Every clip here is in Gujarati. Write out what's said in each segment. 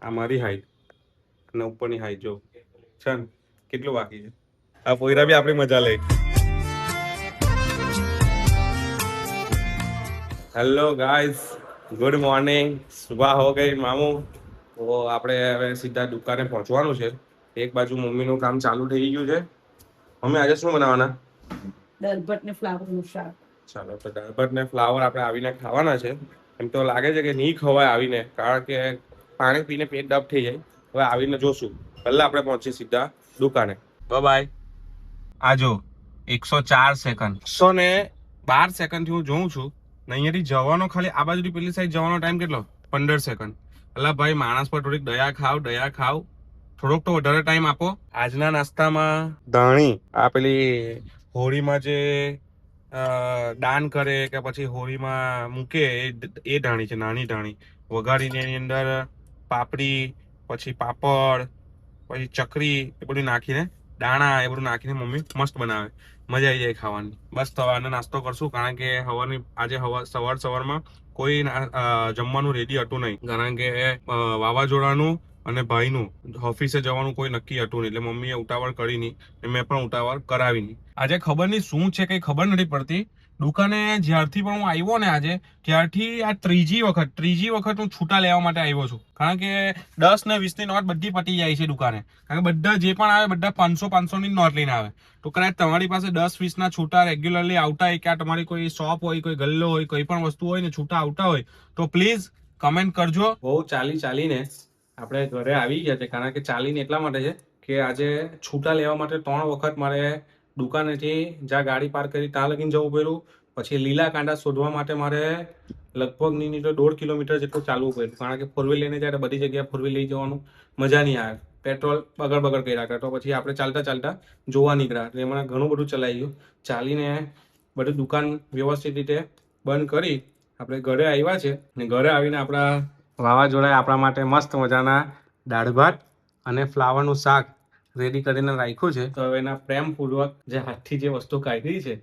આ મારી હાઈટ અને ઉપરની હાઈટ જો છે ને કેટલું બાકી છે. આ પોયરા બી આપણી મજા લે. Hello guys, good morning. સુબહ હો ગઈ મામू. તો આપણે હવે સીધા દુકાને પહોંચવાનું છે. એક બાજુ મમ્મીનું કામ ચાલુ થઈ ગયું છે. મમ્મી આજે શું બનાવવાના? દાળ-ભાત ને ફ્લાવરનું શાક. ચાલો તો દાળ-ભાત ને ફ્લાવર આપણે આવીને ખાવાના છે. એમ તો લાગે છે કે નહીં ખવાય આવીને, કારણ કે પાણી પીને પેટ ડબ થઈ જાય. હવે આવીને જોશું. પહેલા આપણે પહોંચીએ સીધા દુકાને. બાય. આ જો 104 સેકન્ડ, 112 સેકન્ડથી હું જોઉં છું ને અહીંયાથી જવાનો ખાલી આ બાજુથી પેલી સાઈડ જવાનો ટાઈમ કેટલો? 15 સેકન્ડ. એટલે ભાઈ માણસ પર થોડીક દયા ખાવ. થોડોક તો વધારે ટાઈમ આપો. આજના નાસ્તામાં ધાણી, આ પેલી હોળીમાં જે દાન કરે કે પછી હોળીમાં મૂકે એ ધાણી છે, નાની ધાણી વઘારીને એની અંદર પાપડી, પછી પાપડ, પછી ચકરી એ બધું નાખીને, દાણા એ બધું નાખીને મમ્મી મસ્ત બનાવે. મજા આવી જાય ખાવાની. બસ તો આનો નાસ્તો કરશું, કારણ કે આજે સવારમાં કોઈ જમવાનું રેડી હતું નહીં, કારણ કે વાવાઝોડાનું અને ભાઈનું ઓફિસે જવાનું કોઈ નક્કી હતું નહીં, એટલે મમ્મીએ ઉતાવળ કરી નહીં, મેં પણ ઉતાવળ કરાવી નહીં. આજે ખબર નહીં શું છે, કઈ ખબર નથી પડતી. દુકાને જ્યારથી પણ હું આવ્યો ને આજે, ત્યારથી આ ત્રીજી વખત હું છૂટા લેવા માટે આવ્યો છું, કારણ કે 10 ને 20 ની નોટ બધી પટી જાય છે દુકાને. કારણ કે બધા જે પણ આવે બધા 500 ની નોટ લઈને આવે. તો કદાચ તમારી પાસે 10-20 ના છૂટા રેગ્યુલરલી આવતા હોય, કે આ તમારી કોઈ શોપ હોય, કોઈ ગલ્લો હોય, કોઈ પણ વસ્તુ હોય ને છૂટા આવતા હોય, તો પ્લીઝ કમેન્ટ કરજો. બહુ ચાલીને આપણે ઘરે આવી ગયા છે, કારણ કે ચાલીને એટલા માટે છે કે આજે છૂટા લેવા માટે 3 વખત મારે દુકાનેથી જ્યાં ગાડી પાર્ક કરી ત્યાં લગીને જવું પડ્યું. પછી લીલા કાંડા શોધવા માટે મારે લગભગ નહીં તો 1.5 કિલોમીટર જેટલું ચાલવું પડ્યું, કારણ કે 4 વ્હીલ લઈને જાય બધી જગ્યાએ 4 વ્હીલ લઈ જવાનું મજા નહીં આવે. પેટ્રોલ બગડ કર્યા કરે. તો પછી આપણે ચાલતા જોવા નીકળ્યા, એટલે એમાં ઘણું બધું ચલાવી ગયું. ચાલીને બધી દુકાન વ્યવસ્થિત રીતે બંધ કરી આપણે ઘરે આવ્યા છે. ને ઘરે આવીને આપણા વાવાઝોડાએ આપણા માટે મસ્ત મજાના દાળ-ભાત અને ફ્લાવરનું શાક રેડી કરીને રાખ્યું છે. તો હવે એના પ્રેમપૂર્વક જે હાથથી જે વસ્તુ કાઢી છે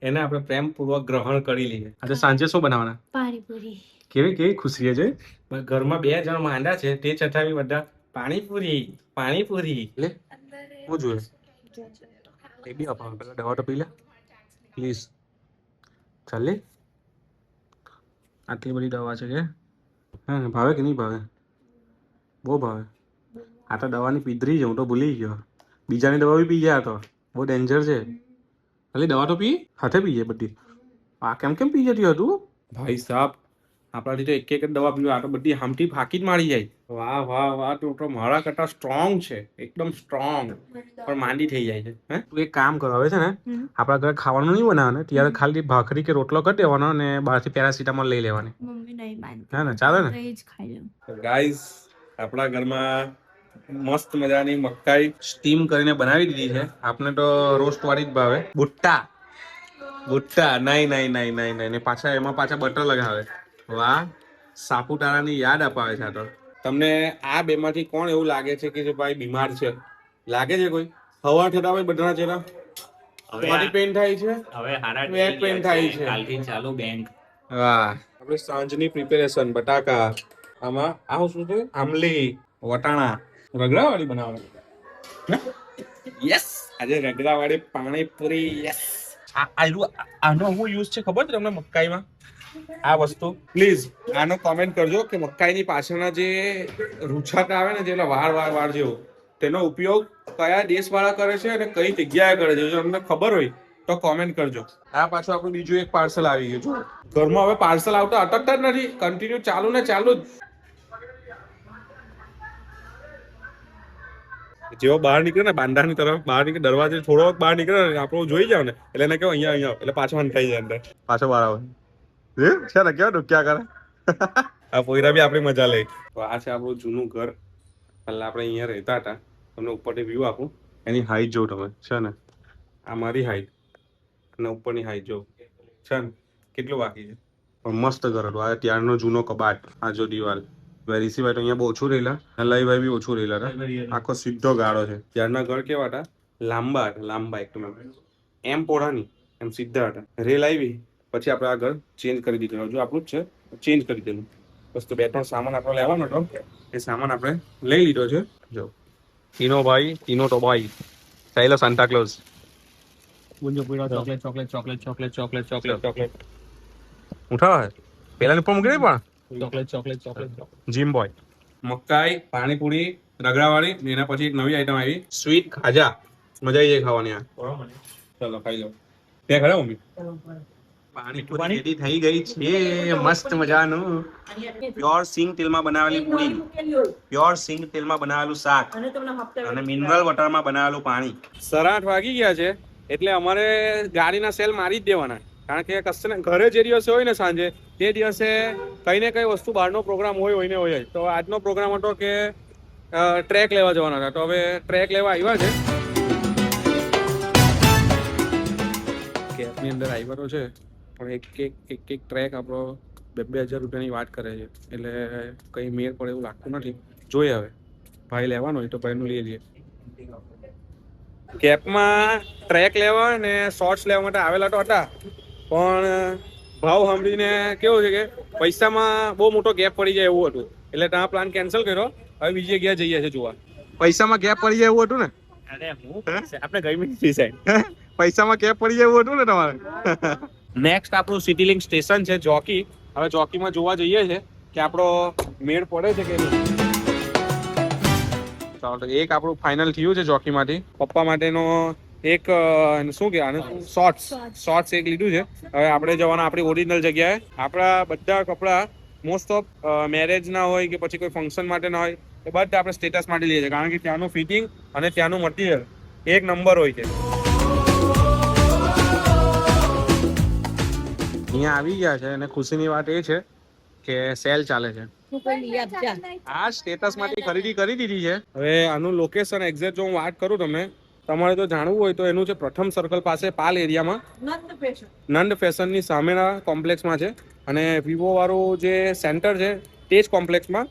એને આપણે પ્રેમપૂર્વક ગ્રહણ કરી લઈએ. આજે સાંજે શું બનાવવાના? પાણીપુરી. કેવી ખુશી છે. ઘરમાં 2 જણ માંડા છે, તે છતાં બધા પાણીપુરી લે. હું જોઈએ એ બી અપાવ. પેલા દવા તો પી લે પ્લીઝ. ચાલે આટલી બધી દવા છે કે હા, ભાવે કે નહીં ભાવે? બહુ ભાવે. આ તો દવાની પીધરી છે, હું તો ભૂલી ગયો. બીજાની દવા બી પી ગયા તો બહુ ડેન્જર છે. ખાલી દવા તો પી, હાથે પી જાય બધી. આ કેમ પી જતી હતું ભાઈ સાહેબ? આપણાથી તો એક જ દવા પીવા, આ તો બધી હામટી ફાંકી જ મારી જાય. વાહ તું તો મારા કરતા સ્ટ્રોંગ છે, એકદમ સ્ટ્રોંગ, પણ માંદી થઈ જાય છે. હે તું એક કામ કરો, હવે છે ને આપણા ઘરે ખાવાનું નહીં બનાવવાનું, ત્યારે ખાલી ભાખરી કે રોટલો કરી દેવાનો અને બહારથી પેરાસિટામોલ લઈ લેવાની. મમ્મી નહીં માનતી. હા ને, ચાલે ને? એ જ ખાઈ લઉં. ગાઈસ, આપણા ઘરમાં મસ્ત મજાની મકાઈ સ્ટીમ કરીને બનાવી દીધી છે. આપણે તો રોસ્ટ વાળી જ ભાવે. બુટ્ટા નહીં, પાછા એમાં બટર લગાવે. વાહ, સાપુતારાની યાદ અપાવે છે. આ તો તમને આ બેમાંથી કોણ એવું લાગે છે કે જે ભાઈ બીમાર છે? લાગે છે કોઈ? હવા થતા હોય બધા ચહેરા બોડી પેઇન થાય છે, હવે બેક પેઇન થાય છે. કાલથી ચાલુ બેંક. વાહ, આપણે સાંજની પ્રિપેરેશન બટાકા, આમાં આ શું છે? આમલી વટાણા રગડાવાળી બનાવવાની. યસ, આજે રગડાવાળી પાણીપુરી. યસ. આનો હું યુઝ છે ખબર છે તમને મકાઈમાં? આ વસ્તુ પ્લીઝ આનો કોમેન્ટ કરજો કે મકાઈની પાછળના જે રૂછાટા આવે ને, જે વાળ જેવો, તેનો ઉપયોગ કયા દેશવાળા કરે છે અને કઈ જગ્યાએ કરે છે. જો તમને ખબર હોય તો કોમેન્ટ કરજો. આ પાછું આપણું બીજું એક પાર્સલ આવી ગયું છે. ઘરમાં હવે પાર્સલ આવતા અટકતા જ નથી, કન્ટિન્યુ ચાલુ જ. જેવો બહાર નીકળે ને, બાંધાની તરફ બહાર નીકળે, દરવાજે થોડો બહાર નીકળે ને, આપણો જોઈ જાવ ને એટલે એને કેવું અહીંયા એટલે પાછો હંતાઈ જાય અંદર, પાછો બહાર આવે છે ને. કેવા ડુક્યા કરે. આ પોયરા બી આપણી મજા લે. તો આ છે આપણું જૂનું ઘર. પહેલા આપણે અહીંયા રહેતા હતા. તમને ઉપરથી વ્યૂ આપું. એની હાઈટ જો તમે, છે ને આ મારી હાઈટ અને ઉપરની હાઈટ જો છે ને કેટલું બાકી છે. પણ મસ્ત ઘર હતું. આ ત્યારનો જૂનો કબાટ. આ જો દિવાલ. ઋષિભાઈ તો અહીંયા બહુ ઓછું રહેલા, લઈભાઈ બી ઓછું રહેલા હતા. આખો સીધો ગાળો છે. ત્યારના ઘર કેવા હતા? લાંબા એકદમ એમ પોળા નહીં, એમ સીધા હતા. રેલ આવી પછી આપણે આ ઘર ચેન્જ કરી દીધું. હજુ આપણું જ છે, ચેન્જ કરી દીધું. વસ્તુ 2-3 સામાન આપણે લેવાનો હતો એ સામાન આપણે લઈ લીધો છે. જો ટીનો ભાઈ ટીનો ટોબાઈ ચાલો સાન્ટા ક્લોઝ ચોકલેટ ઉઠાવા પેલાની ઉપર મૂકી દે પણ જીમ બોય મકાઈ પાણીપુરી રગડાવાળી ને એના પછી એક નવી આઈટમ આવી સ્વીટ ખાજા મજા આવી જાય ખાવાની આ ચલો ખાઈ લો તે ખરા મમ્મી પાણીપુરી રેડી થઈ ગઈ છે મસ્ત મજાનું પ્યોર સિંગ તેલમાં બનાવેલી પૂરી પ્યોર સિંગ તેલમાં બનાવેલું શાક અને મિનરલ વોટરમાં બનાવેલું પાણી 8:30 વાગી ગયા છે એટલે અમારે ગાડીના સેલ મારી જ દેવાના કારણ કે કશે ને ઘરે જે દિવસે હોય ને સાંજે તે દિવસે કઈ ને કઈ વસ્તુ બહારનો પ્રોગ્રામ હોય ને હોય જ તો આજનો પ્રોગ્રામ હતો કે ટ્રેક લેવા જવાના હતા તો હવે ટ્રેક લેવા આવ્યા છે કેફની અંદર આવ્યો છે પણ એક ટ્રેક આપણો 2,000 રૂપિયાની વાત કરે છે એટલે કઈ મેળ પડે એવું લાગતું નથી જોઈએ હવે ભાઈ લેવાનો હોય તો ભાઈનું લઈ લઈએ કેપમાં ટ્રેક લેવા ને શોર્ટ્સ લેવા માટે આવેલા તો હતા પણ ભાવ સાંભળીને કેવું છે કે પૈસામાં બહુ મોટો ગેપ પડી જાય એવું હતું એટલે ત્યાં પ્લાન કેન્સલ કર્યો હવે બીજી જગ્યાએ જઈએ છે જોવા પૈસામાં ગેપ પડી જાય એવું હતું ને આપણે ગઈ મિનિટ સાઈડ પૈસામાં ગેપ પડી જાય એવું હતું ને તમારે નેક્સ્ટ આપણું સિટી લિંક સ્ટેશન છે જોકી હવે જોકીમાં જોવા જઈએ છે કે આપણો મેળ પડે છે કે નહીં ચાલો તો એક આપણું ફાઇનલ થયું છે જોકીમાંથી પપ્પા માટેનો એક શું કે આને શોર્ટ્સ એક લીધું છે હવે આપણે જવાના આપણી ઓરિજિનલ જગ્યાએ આપણા બધા કપડાં મોસ્ટ ઓફ મેરેજ ના હોય કે પછી કોઈ ફંક્શન માટે ના હોય એ બધા આપણે સ્ટેટસ માટે લઈએ છીએ કારણ કે ત્યાંનું ફિટિંગ અને ત્યાંનું મટીરિયલ એક નંબર હોય છે અહીંયા આવી ગયા છે અને ખુશીની વાત એ છે કે સેલ ચાલે છે આ સ્ટેટસ માટે ખરીદી કરી દીધી છે હવે આનું લોકેશન એક્ઝેક્ટ જો હું વાત કરું તમને તમારે જો જાણવું હોય તો એનું છે પ્રથમ સર્કલ પાસે પાલ એરિયામાં નંદ ફેશનની સામેના કોમ્પ્લેક્સમાં છે અને વિવો વાળું જે સેન્ટર છે તે જ કોમ્પ્લેક્સમાં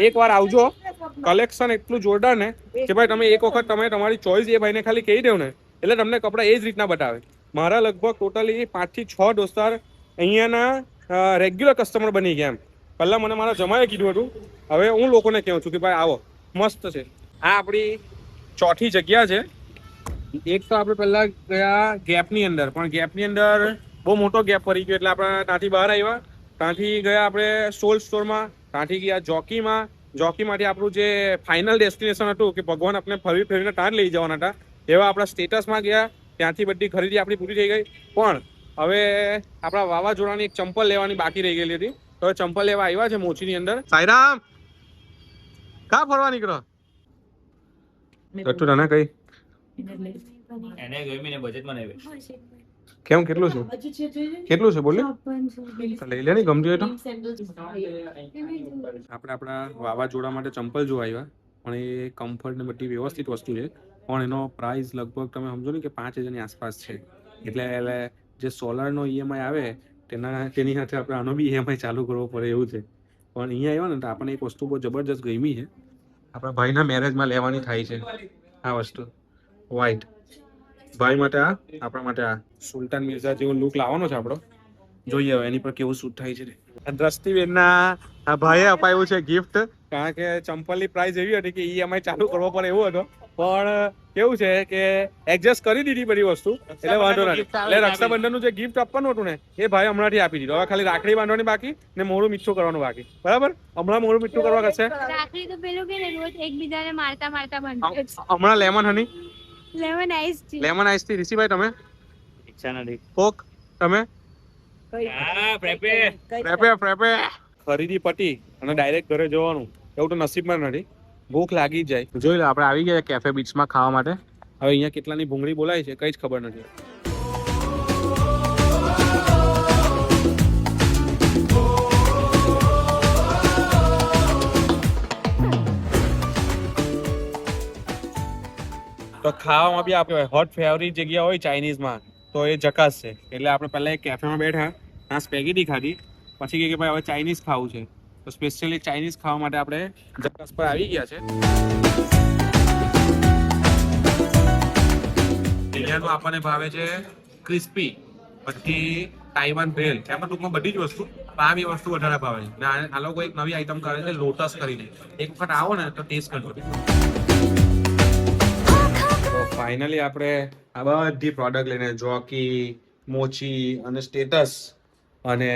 એકવાર આવજો કલેક્શન એટલું જોરદાર ને કે ભાઈ તમે એક વખત તમે તમારી ચોઈસ એ ભાઈને ખાલી કહી દો ને એટલે તમને કપડાં એ જ રીતના બતાવે મારા લગભગ ટોટલી 5 થી 6 દોસ્તાર અહીંયાના રેગ્યુલર કસ્ટમર બની ગયા એમ પહેલાં મને મારા જમાએ કીધું હતું હવે હું લોકોને કહું છું કે ભાઈ આવો મસ્ત છે આ આપણી ચોથી જગ્યા છે એક તો આપણે પહેલા ગયા ગેપની અંદર પણ ગેપની અંદર બહુ મોટો ગેપ પડી ગયો એટલે આપણે ત્યાંથી બહાર આવ્યા ત્યાંથી ગયા આપણે સોલ સ્ટોરમાં ત્યાંથી ગયા જોકીમાંથી આપણું જે ફાઇનલ ડેસ્ટિનેશન હતું કે ભગવાન આપણે ફરીને ત્યાં જ લઈ જવાના હતા એવા આપણા સ્ટેટસમાં ગયા ત્યાંથી બધી ખરીદી આપણી પૂરી થઈ ગઈ પણ હવે આપણા વાવાઝોડાની એક ચંપલ લેવાની બાકી રહી ગયેલી હતી તો ચંપલ લેવા આવ્યા છે મોચીની અંદર સાઈરામ કા ફરવા નીકળો ગટ્ટુ તને કઈ એને ગમી ને બજેટમાં નહીં કેમ કેટલું છે બોલ્યો લઈ લે ને ગમતી હોય તો આપણે આપણા વાવાઝોડા માટે ચંપલ જોવા આવ્યા પણ એ કમ્ફર્ટ ને બધી વ્યવસ્થિત વસ્તુ છે પણ એનો પ્રાઇસ લગભગ તમે સમજો ને કે 5,000 ની આસપાસ છે એટલે જે સોલારનો ઈએમઆઈ આવે તેની સાથે આપણે આનો બી ઈએમઆઈ ચાલુ કરવો પડે એવું છે પણ અહીંયા આવ્યો ને તો આપણને એક વસ્તુ બહુ જબરજસ્ત ગમી છે આપણા ભાઈના મેરેજમાં લેવાની થાય છે આ વસ્તુ વ્હાઈટ ભાઈ માટે આ આપણા માટે આ સુલતાન મિર્ઝા જેવો લુક લાવવાનો છે આપણો જોઈએ હવે એની પર કેવું શૂટ થાય છે દ્રષ્ટિબેનના ભાઈએ અપાયું છે ગિફ્ટ કારણ કે ચંપલની પ્રાઇસ એવી હતી કે ઈએમઆઈ ચાલુ કરવો પડે એવો હતો પણ કેવું છે કે એડજસ્ટ કરી દીધી બધી વસ્તુ એટલે વાંધો નથી એટલે રક્ષાબંધનનું જે ગિફ્ટ આપવાનું હતું ને એ ભાઈ હમણાંથી આપી દીધું હવે ખાલી રાખડી બાંધવાની બાકી ને મોઢું મીઠું કરવાનું બાકી બરાબર હમણાં મોઢું મીઠું કરવા કરશે રાખડી તો પેલું કે રોજ એકબીજાને મારતા બંધ હમણાં લેમન હની લેમન આઈસ થી ઋષિભાઈ તમે ઈચ્છા નથી કોક તમે પ્રેપે ખરીદી પટી અને ડાયરેક્ટ ઘરે જવાનું એવું તો નસીબમાં નથી ભૂખ લાગી જાય જોઈ લો આપણે આવી ગયા કેફે બીચમાં ખાવા માટે હવે અહીંયા કેટલાની ભૂંગળી બોલાય છે કઈ જ ખબર નથી તો ખાવામાં બી આપણે હોટ ફેવરિટ જગ્યા હોય ચાઇનીઝમાં તો એ જકાસ છે એટલે આપણે પહેલા એક કેફેમાં બેઠા ત્યાં સ્પેગેટી ખાધી પછી કે ભાઈ હવે ચાઇનીઝ ખાવું છે તો સ્પેશિયલી ચાઇનીઝ ખાવા માટે આપણે જકાસ પર આવી ગયા છે અહીંયાનું આપણને ભાવે છે ક્રિસ્પી પછી તાઇવાન ભેલ એમાં ટૂંકમાં બધી જ વસ્તુ પણ આ બે વસ્તુ વધારે ભાવે છે ને આ લોકો એક નવી આઈટમ કરે છે લોટસ કરીને એક વખત આવો ને તો ટેસ્ટ કરજો તો ફાઇનલી આપણે આ બધી પ્રોડક્ટ લઈને જોકી મોચી અને સ્ટેટસ અને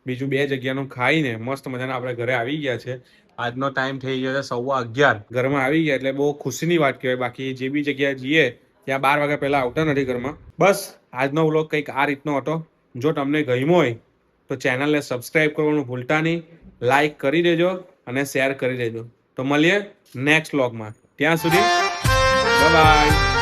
બીજું 2 જગ્યાનું ખાઈને મસ્ત મજાના આપણે ઘરે આવી ગયા છે આજનો ટાઈમ થઈ ગયો છે 11:15 ઘરમાં આવી ગયા એટલે બહુ ખુશીની વાત કહેવાય બાકી જે બી જગ્યાએ જઈએ ત્યાં 12 વાગ્યા પહેલા આવતા નથી ઘરમાં બસ આજનો વ્લોગ કંઈક આ રીતનો હતો જો તમને ગમ્યો હોય તો ચેનલને સબસ્ક્રાઇબ કરવાનું ભૂલતા નહીં લાઈક કરી દેજો અને શેર કરી દેજો તો મળીએ નેક્સ્ટ વ્લોગમાં ત્યાં સુધી બાય બાય